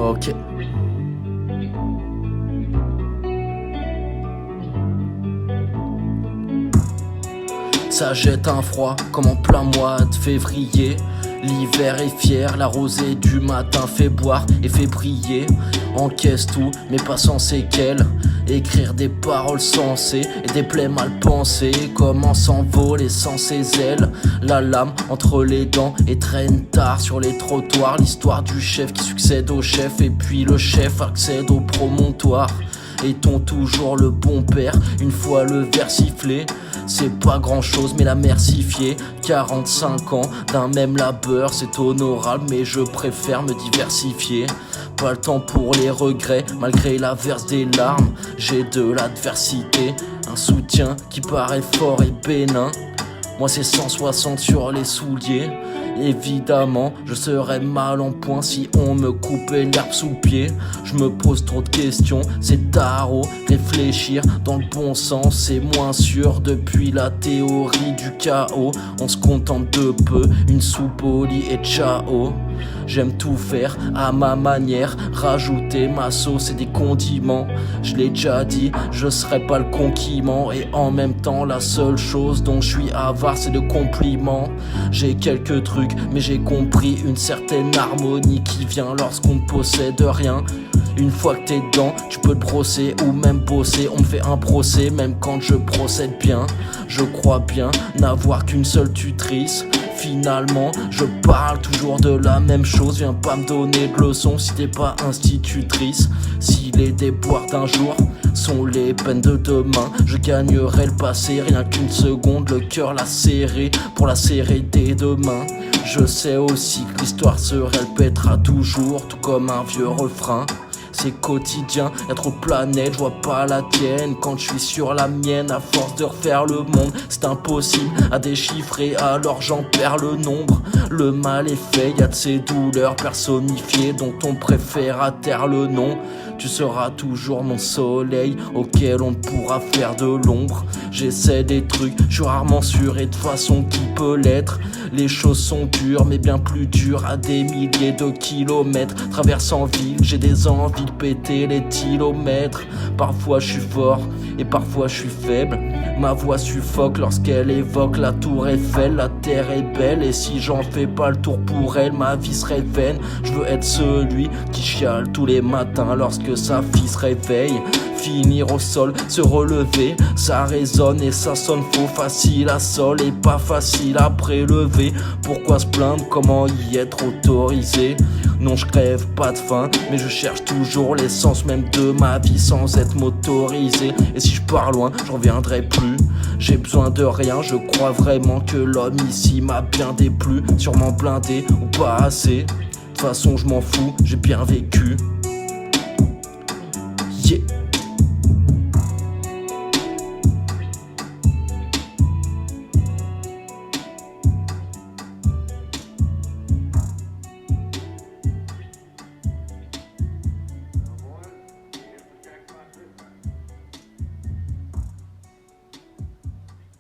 Ok. Ça jette un froid comme en plein mois de février. L'hiver est fier, la rosée du matin fait boire et fait briller. Encaisse tout, mais pas sans séquelles. Écrire des paroles sensées et des plaies mal pensées. Comment s'envoler sans ses ailes. La lame entre les dents et traîne tard sur les trottoirs. L'histoire du chef qui succède au chef et puis le chef accède au promontoire. Est-on toujours le bon père une fois le verre sifflé? C'est pas grand chose mais la mercifier. 45 ans d'un même labeur, c'est honorable mais je préfère me diversifier. Pas le temps pour les regrets, malgré l'averse des larmes. J'ai de l'adversité, un soutien qui paraît fort et bénin. Moi c'est 160 sur les souliers. Évidemment, je serais mal en point si on me coupait l'herbe sous le pied. Je me pose trop de questions, c'est tarot. Réfléchir dans le bon sens, c'est moins sûr. Depuis la théorie du chaos, on se contente de peu. Une soupe au lit et ciao. J'aime tout faire à ma manière, rajouter ma sauce et des condiments. Je l'ai déjà dit, je serai pas le conquérant. Et en même temps, la seule chose dont je suis avare, c'est de compliments. J'ai quelques trucs, mais j'ai compris une certaine harmonie qui vient lorsqu'on ne possède rien. Une fois que t'es dedans, tu peux te brosser ou même bosser. On me fait un procès même quand je procède bien. Je crois bien n'avoir qu'une seule tutrice. Finalement, je parle toujours de la même chose. Viens pas me donner de leçons si t'es pas institutrice. Si les déboires d'un jour sont les peines de demain, je gagnerai le passé, rien qu'une seconde. Le cœur l'a serré pour la serrer dès demain. Je sais aussi que l'histoire se répétera toujours, tout comme un vieux refrain. C'est quotidien, y'a trop de planètes, je vois pas la tienne quand je suis sur la mienne. À force de refaire le monde, c'est impossible à déchiffrer, alors j'en perds le nombre. Le mal est fait, y'a de ces douleurs personnifiées dont on préfère à terre le nom. Tu seras toujours mon soleil auquel on ne pourra faire de l'ombre. J'essaie des trucs, je suis rarement sûr et de façon qui peut l'être. Les choses sont dures mais bien plus dures à des milliers de kilomètres. Traversant ville, j'ai des envies de péter les kilomètres. Parfois je suis fort et parfois je suis faible. Ma voix suffoque lorsqu'elle évoque la tour Eiffel. La terre est belle et si j'en fais pas le tour pour elle, ma vie serait vaine. Je veux être celui qui chiale tous les matins lorsque sa fille se réveille. Finir au sol, se relever, ça résonne et ça sonne faux. Facile à sol et pas facile à prélever. Pourquoi se plaindre, comment y être autorisé? Non, je crève pas de faim, mais je cherche toujours l'essence même de ma vie sans être motorisé. Et si je pars loin, je reviendrai plus. J'ai besoin de rien, je crois vraiment que l'homme ici m'a bien déplu. Sûrement blindé ou pas assez. De toute façon, je m'en fous, j'ai bien vécu. Yeah.